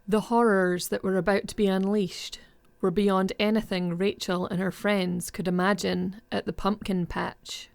The horrors that were about to be unleashed were beyond anything Rachel and her friends could imagine at the pumpkin patch.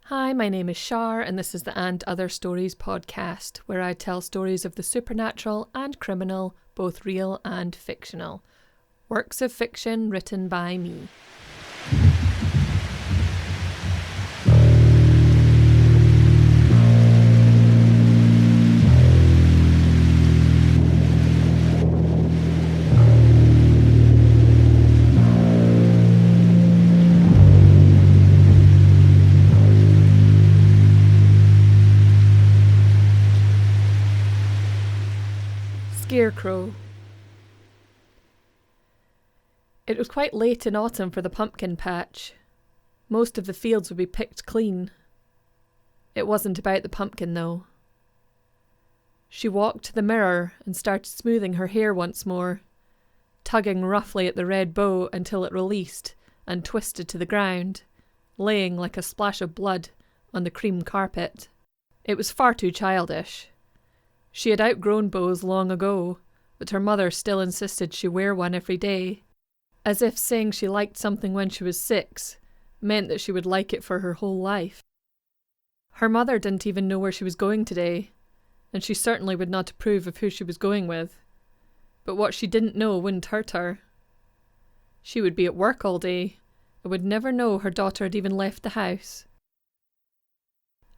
Hi, my name is Shar, and this is the And Other Stories podcast, where I tell stories of the supernatural and criminal, both real and fictional. Works of fiction written by me. Scarecrow. It was quite late in autumn for the pumpkin patch. Most of the fields would be picked clean. It wasn't about the pumpkin, though. She walked to the mirror and started smoothing her hair once more, tugging roughly at the red bow until it released and twisted to the ground, laying like a splash of blood on the cream carpet. It was far too childish. She had outgrown bows long ago, but her mother still insisted she wear one every day, as if saying she liked something when she was 6 meant that she would like it for her whole life. Her mother didn't even know where she was going today, and she certainly would not approve of who she was going with. But what she didn't know wouldn't hurt her. She would be at work all day, and would never know her daughter had even left the house.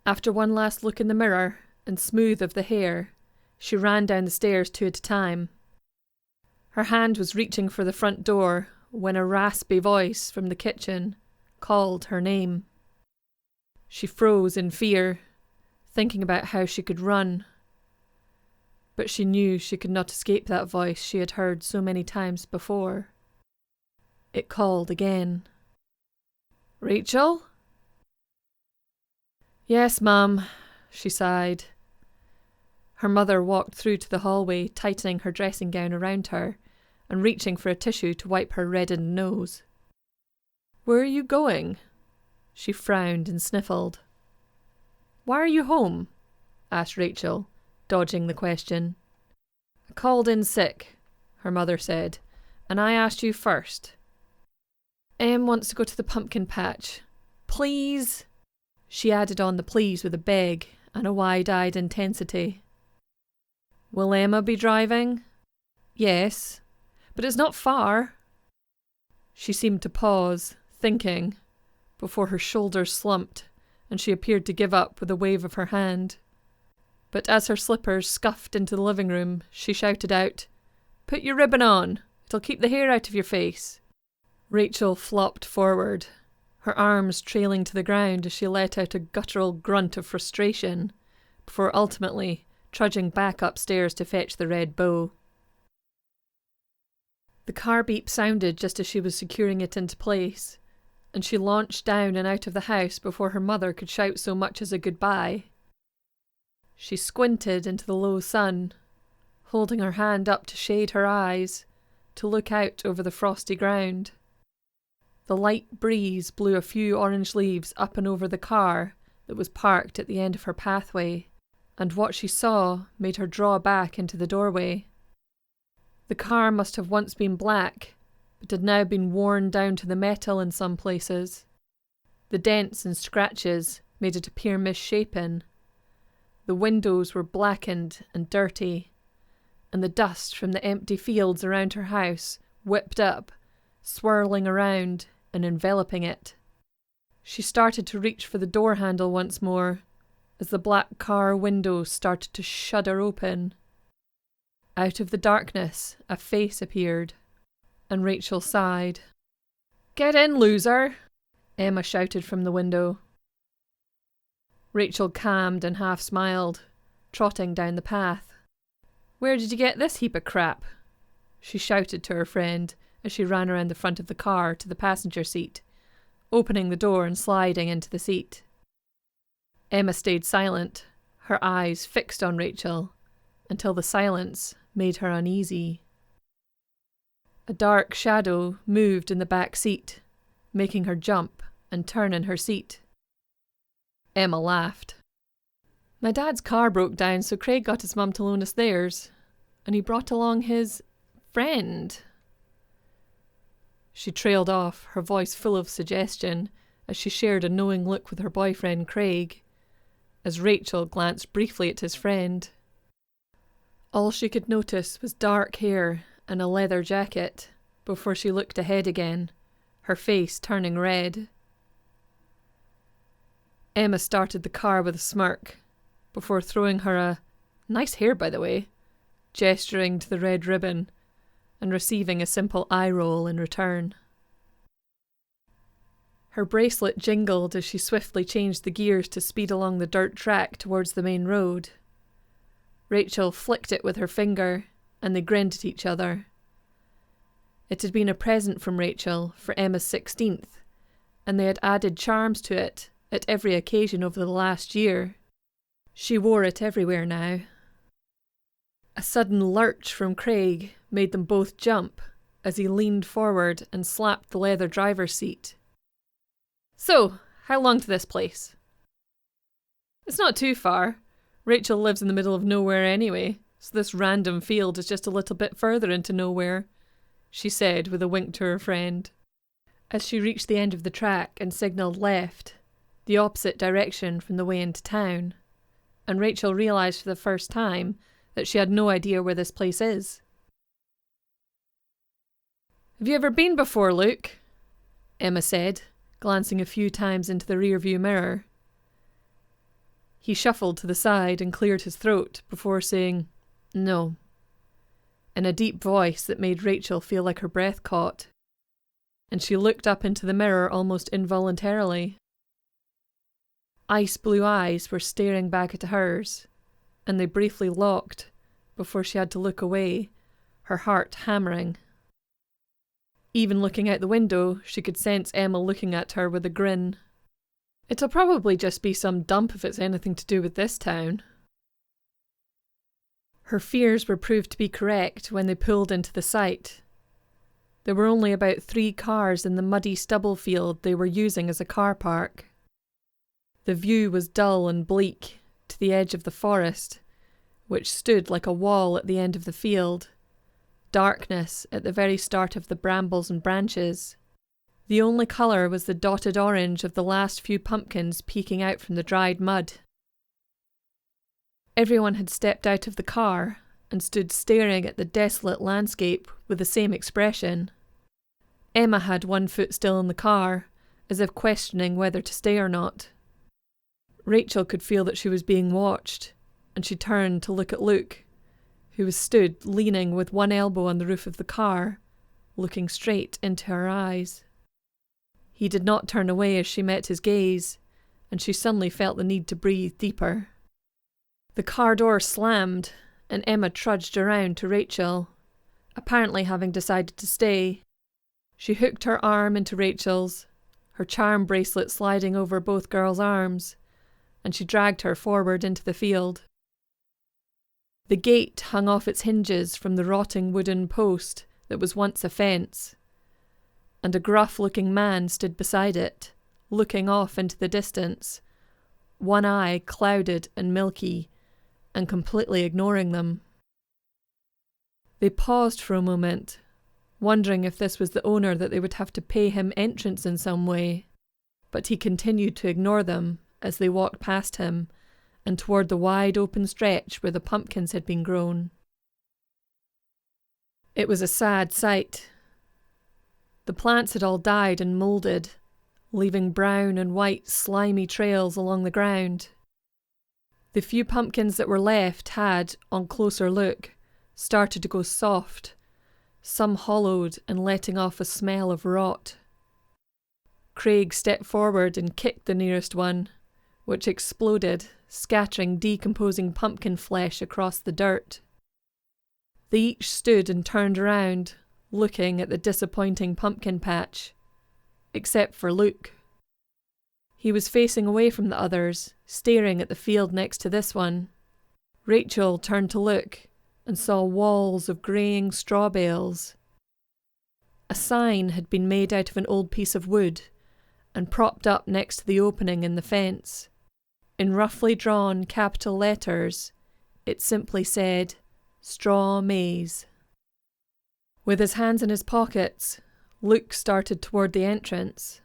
After one last look in the mirror and smooth of the hair, she ran down the stairs 2 at a time. Her hand was reaching for the front door when a raspy voice from the kitchen called her name. She froze in fear, thinking about how she could run. But she knew she could not escape that voice she had heard so many times before. It called again. "Rachel?" "Yes, Mum," she sighed. Her mother walked through to the hallway, tightening her dressing gown around her and reaching for a tissue to wipe her reddened nose. "Where are you going?" She frowned and sniffled. "Why are you home?" asked Rachel, dodging the question. "I called in sick," her mother said, "and I asked you first." "Em wants to go to the pumpkin patch. Please?" She added on the please with a beg and a wide-eyed intensity. "Will Emma be driving?" "Yes, but it's not far." She seemed to pause, thinking, before her shoulders slumped and she appeared to give up with a wave of her hand. But as her slippers scuffed into the living room, she shouted out, "Put your ribbon on. It'll keep the hair out of your face." Rachel flopped forward, her arms trailing to the ground as she let out a guttural grunt of frustration, before ultimately trudging back upstairs to fetch the red bow. The car beep sounded just as she was securing it into place, and she launched down and out of the house before her mother could shout so much as a goodbye. She squinted into the low sun, holding her hand up to shade her eyes, to look out over the frosty ground. The light breeze blew a few orange leaves up and over the car that was parked at the end of her pathway, and what she saw made her draw back into the doorway. The car must have once been black, but had now been worn down to the metal in some places. The dents and scratches made it appear misshapen. The windows were blackened and dirty, and the dust from the empty fields around her house whipped up, swirling around and enveloping it. She started to reach for the door handle once more, as the black car windows started to shudder open. Out of the darkness, a face appeared, and Rachel sighed. "Get in, loser!" Emma shouted from the window. Rachel calmed and half smiled, trotting down the path. "Where did you get this heap of crap?" she shouted to her friend as she ran around the front of the car to the passenger seat, opening the door and sliding into the seat. Emma stayed silent, her eyes fixed on Rachel, until the silence made her uneasy. A dark shadow moved in the back seat, making her jump and turn in her seat. Emma laughed. My dad's car broke down, so Craig got his mum to loan us theirs, and he brought along his friend. She trailed off, her voice full of suggestion, as she shared a knowing look with her boyfriend Craig, as Rachel glanced briefly at his friend. All she could notice was dark hair and a leather jacket before she looked ahead again, her face turning red. Emma started the car with a smirk, before throwing her a "nice hair, by the way," gesturing to the red ribbon, and receiving a simple eye roll in return. Her bracelet jingled as she swiftly changed the gears to speed along the dirt track towards the main road. Rachel flicked it with her finger, and they grinned at each other. It had been a present from Rachel for Emma's 16th, and they had added charms to it at every occasion over the last year. She wore it everywhere now. A sudden lurch from Craig made them both jump as he leaned forward and slapped the leather driver's seat. "So, how long to this place?" "It's not too far. Rachel lives in the middle of nowhere anyway, so this random field is just a little bit further into nowhere," she said with a wink to her friend. As she reached the end of the track and signalled left, the opposite direction from the way into town, and Rachel realised for the first time that she had no idea where this place is. "Have you ever been before, Luke?" Emma said, glancing a few times into the rearview mirror. He shuffled to the side and cleared his throat before saying, "No," in a deep voice that made Rachel feel like her breath caught, and she looked up into the mirror almost involuntarily. Ice blue eyes were staring back at hers, and they briefly locked before she had to look away, her heart hammering. Even looking out the window, she could sense Emma looking at her with a grin. "It'll probably just be some dump if it's anything to do with this town." Her fears were proved to be correct when they pulled into the site. There were only about 3 cars in the muddy stubble field they were using as a car park. The view was dull and bleak to the edge of the forest, which stood like a wall at the end of the field. Darkness at the very start of the brambles and branches. The only colour was the dotted orange of the last few pumpkins peeking out from the dried mud. Everyone had stepped out of the car and stood staring at the desolate landscape with the same expression. Emma had one foot still in the car, as if questioning whether to stay or not. Rachel could feel that she was being watched, and she turned to look at Luke, who was stood leaning with one elbow on the roof of the car, looking straight into her eyes. He did not turn away as she met his gaze, and she suddenly felt the need to breathe deeper. The car door slammed, and Emma trudged around to Rachel, apparently having decided to stay. She hooked her arm into Rachel's, her charm bracelet sliding over both girls' arms, and she dragged her forward into the field. The gate hung off its hinges from the rotting wooden post that was once a fence, and a gruff-looking man stood beside it, looking off into the distance, one eye clouded and milky, and completely ignoring them. They paused for a moment, wondering if this was the owner that they would have to pay him entrance in some way, but he continued to ignore them as they walked past him and toward the wide open stretch where the pumpkins had been grown. It was a sad sight. The plants had all died and moulded, leaving brown and white slimy trails along the ground. The few pumpkins that were left had, on closer look, started to go soft, some hollowed and letting off a smell of rot. Craig stepped forward and kicked the nearest one, which exploded, scattering decomposing pumpkin flesh across the dirt. They each stood and turned around, looking at the disappointing pumpkin patch, except for Luke. He was facing away from the others, staring at the field next to this one. Rachel turned to look and saw walls of greying straw bales. A sign had been made out of an old piece of wood and propped up next to the opening in the fence. In roughly drawn capital letters, it simply said, "Straw Maze." With his hands in his pockets, Luke started toward the entrance.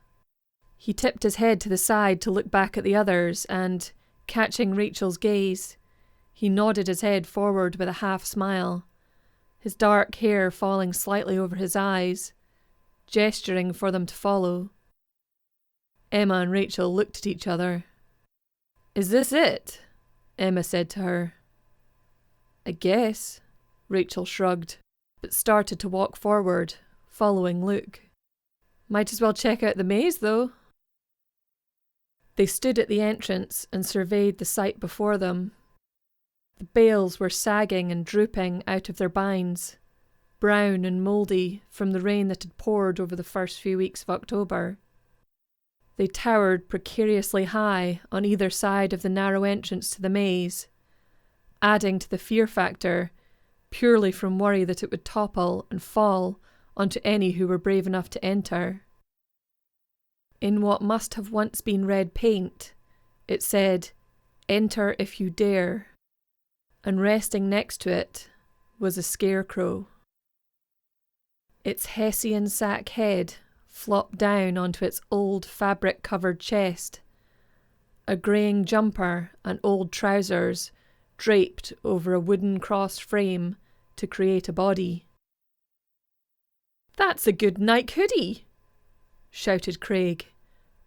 He tipped his head to the side to look back at the others and, catching Rachel's gaze, he nodded his head forward with a half smile, his dark hair falling slightly over his eyes, gesturing for them to follow. Emma and Rachel looked at each other. "Is this it?" Emma said to her. "I guess," Rachel shrugged, but started to walk forward, following Luke. "Might as well check out the maze, though." They stood at the entrance and surveyed the sight before them. The bales were sagging and drooping out of their binds, brown and mouldy from the rain that had poured over the first few weeks of October. They towered precariously high on either side of the narrow entrance to the maze, adding to the fear factor purely from worry that it would topple and fall onto any who were brave enough to enter. In what must have once been red paint, it said, "Enter if you dare," and resting next to it was a scarecrow. Its Hessian sack head flopped down onto its old fabric-covered chest, a greying jumper and old trousers draped over a wooden cross frame to create a body. "That's a good Nike hoodie!" shouted Craig,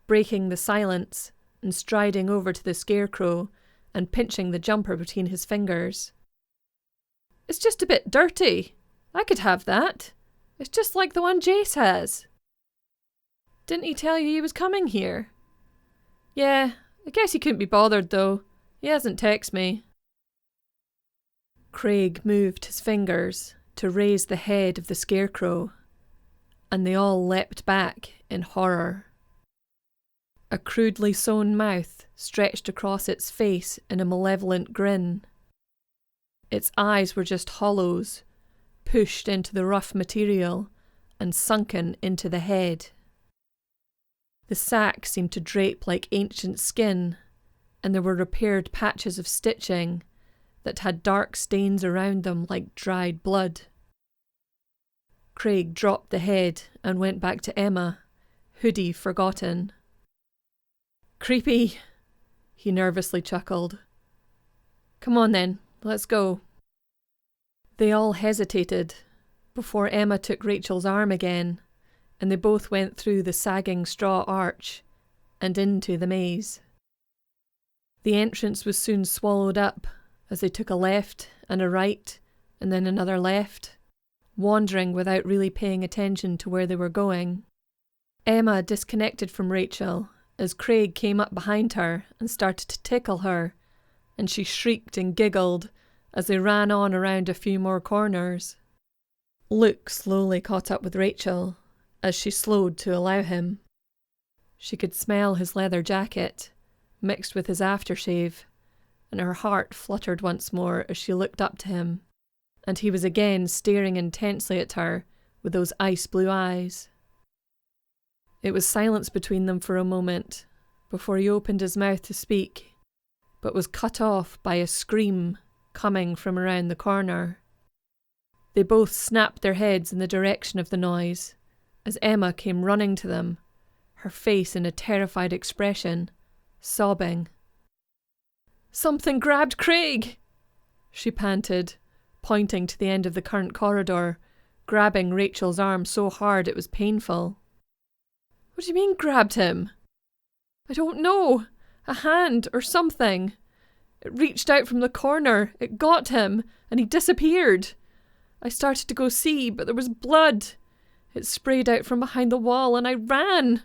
breaking the silence and striding over to the scarecrow and pinching the jumper between his fingers. "It's just a bit dirty. I could have that. It's just like the one Jace has." "Didn't he tell you he was coming here?" "Yeah, I guess he couldn't be bothered though. He hasn't texted me." Craig moved his fingers to raise the head of the scarecrow, and they all leapt back in horror. A crudely sewn mouth stretched across its face in a malevolent grin. Its eyes were just hollows, pushed into the rough material and sunken into the head. The sack seemed to drape like ancient skin, and there were repaired patches of stitching that had dark stains around them like dried blood. Craig dropped the head and went back to Emma, hoodie forgotten. "Creepy," he nervously chuckled. "Come on then, let's go." They all hesitated before Emma took Rachel's arm again, and they both went through the sagging straw arch and into the maze. The entrance was soon swallowed up as they took a left and a right and then another left, wandering without really paying attention to where they were going. Emma disconnected from Rachel as Craig came up behind her and started to tickle her, and she shrieked and giggled as they ran on around a few more corners. Luke slowly caught up with Rachel as she slowed to allow him. She could smell his leather jacket, mixed with his aftershave, and her heart fluttered once more as she looked up to him, and he was again staring intensely at her with those ice-blue eyes. It was silence between them for a moment before he opened his mouth to speak, but was cut off by a scream coming from around the corner. They both snapped their heads in the direction of the noise as Emma came running to them, her face in a terrified expression, sobbing. "Something grabbed Craig!" she panted, pointing to the end of the current corridor, grabbing Rachel's arm so hard it was painful. "What do you mean, grabbed him?" "I don't know. A hand or something. It reached out from the corner, it got him, and he disappeared. I started to go see, but there was blood. It sprayed out from behind the wall and I ran."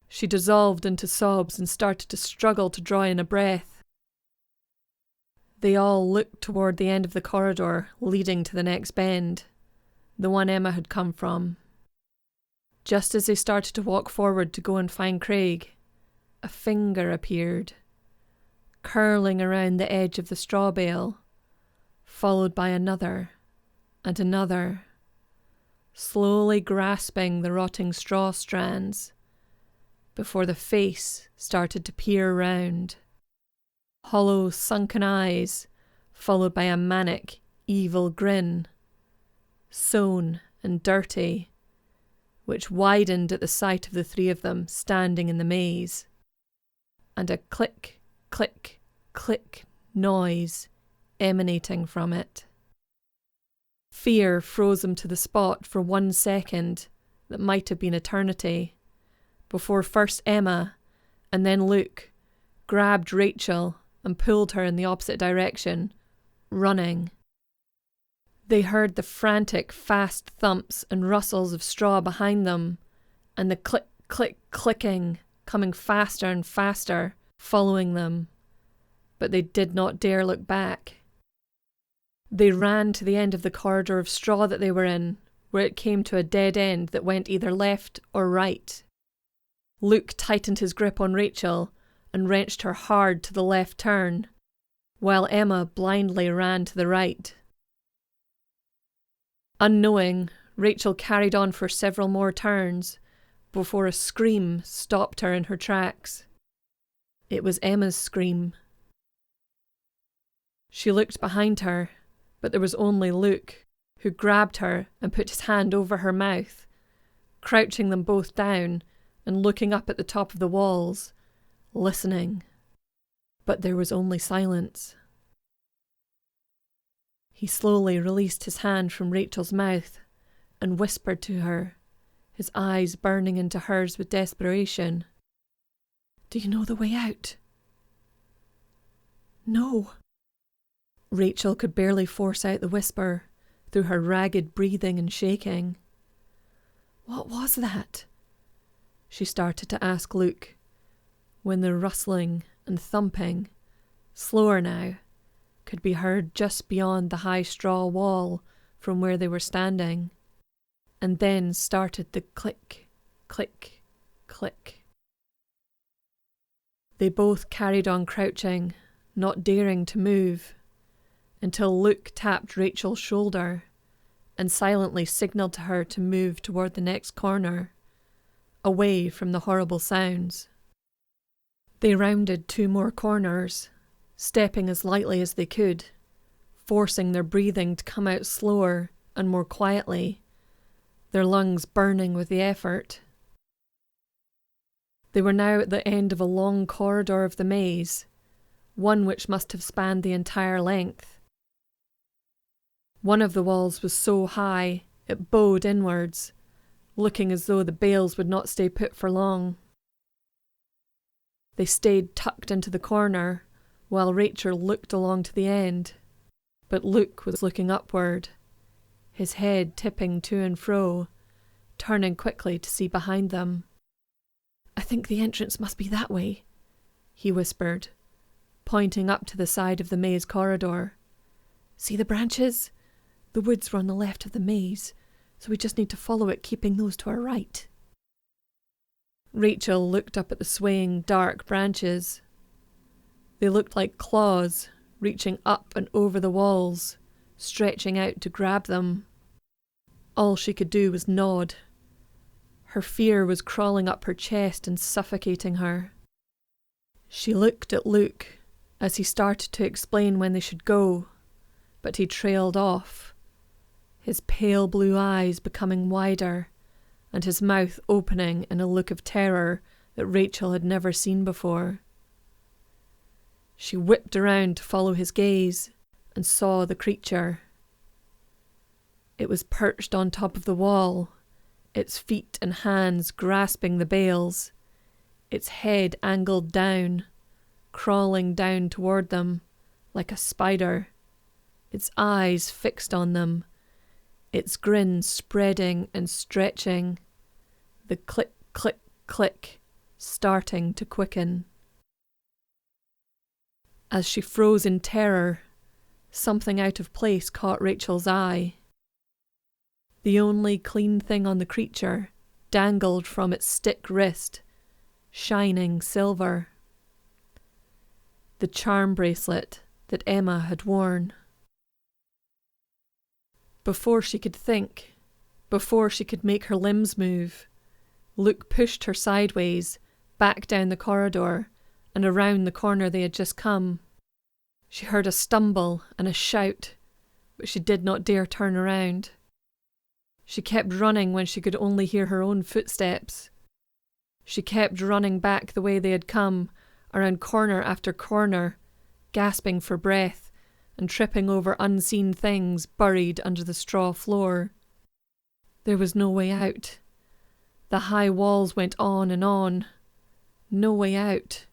She dissolved into sobs and started to struggle to draw in a breath. They all looked toward the end of the corridor leading to the next bend, the one Emma had come from. Just as they started to walk forward to go and find Craig, a finger appeared, curling around the edge of the straw bale, followed by another and another, slowly grasping the rotting straw strands, before the face started to peer round. hollow, sunken eyes, followed by a manic, evil grin, sewn and dirty, which widened at the sight of the three of them standing in the maze, and a click, click, click noise emanating from it. Fear froze him to the spot for 1 second that might have been eternity, before first Emma and then Luke grabbed Rachel and pulled her in the opposite direction, running. They heard the frantic, fast thumps and rustles of straw behind them, and the click, click, clicking coming faster and faster, following them. But they did not dare look back. They ran to the end of the corridor of straw that they were in, where it came to a dead end that went either left or right. Luke tightened his grip on Rachel and wrenched her hard to the left turn, while Emma blindly ran to the right. Unknowing, Rachel carried on for several more turns before a scream stopped her in her tracks. It was Emma's scream. She looked behind her, but there was only Luke, who grabbed her and put his hand over her mouth, crouching them both down and looking up at the top of the walls, listening. But there was only silence. He slowly released his hand from Rachel's mouth and whispered to her, his eyes burning into hers with desperation. "Do you know the way out?" "No." Rachel could barely force out the whisper through her ragged breathing and shaking. "What was that?" she started to ask Luke, when the rustling and thumping, slower now, could be heard just beyond the high straw wall from where they were standing, and then started the click, click, click. They both carried on crouching, not daring to move, until Luke tapped Rachel's shoulder and silently signalled to her to move toward the next corner, away from the horrible sounds. They rounded 2 more corners, stepping as lightly as they could, forcing their breathing to come out slower and more quietly, their lungs burning with the effort. They were now at the end of a long corridor of the maze, one which must have spanned the entire length. One of the walls was so high it bowed inwards, looking as though the bales would not stay put for long. They stayed tucked into the corner, while Rachel looked along to the end, but Luke was looking upward, his head tipping to and fro, turning quickly to see behind them. "I think the entrance must be that way," he whispered, pointing up to the side of the maze corridor. "See the branches? The woods were on the left of the maze, so we just need to follow it, keeping those to our right." Rachel looked up at the swaying, dark branches. They looked like claws, reaching up and over the walls, stretching out to grab them. All she could do was nod. Her fear was crawling up her chest and suffocating her. She looked at Luke as he started to explain when they should go, but he trailed off, his pale blue eyes becoming wider and his mouth opening in a look of terror that Rachel had never seen before. She whipped around to follow his gaze and saw the creature. It was perched on top of the wall, its feet and hands grasping the bales, its head angled down, crawling down toward them like a spider, its eyes fixed on them, its grin spreading and stretching, the click, click, click starting to quicken. As she froze in terror, something out of place caught Rachel's eye. The only clean thing on the creature dangled from its stick wrist, shining silver. The charm bracelet that Emma had worn. Before she could think, before she could make her limbs move, Luke pushed her sideways, back down the corridor and around the corner they had just come. She heard a stumble and a shout, but she did not dare turn around. She kept running when she could only hear her own footsteps. She kept running back the way they had come, around corner after corner, gasping for breath and tripping over unseen things buried under the straw floor. There was no way out. The high walls went on and on. No way out.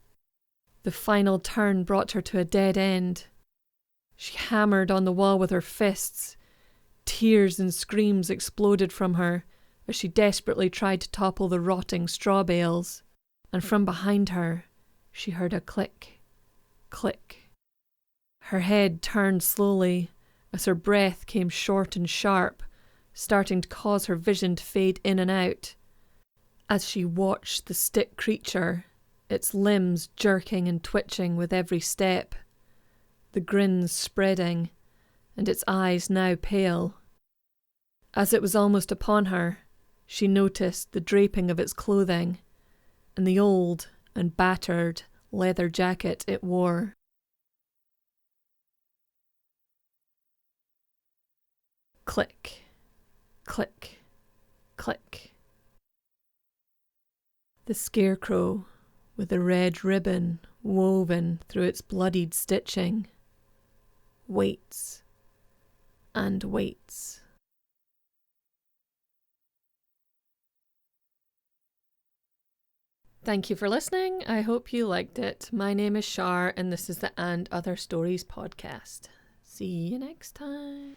The final turn brought her to a dead end. She hammered on the wall with her fists. Tears and screams exploded from her as she desperately tried to topple the rotting straw bales. And from behind her, she heard a click, click. Her head turned slowly as her breath came short and sharp, starting to cause her vision to fade in and out. As she watched the stick creature, its limbs jerking and twitching with every step, the grins spreading, and its eyes now pale. As it was almost upon her, she noticed the draping of its clothing and the old and battered leather jacket it wore. Click, click, click. The Scarecrow, with the red ribbon woven through its bloodied stitching, waits and waits. Thank you for listening. I hope you liked it. My name is Shar, and this is the And Other Stories podcast. See you next time.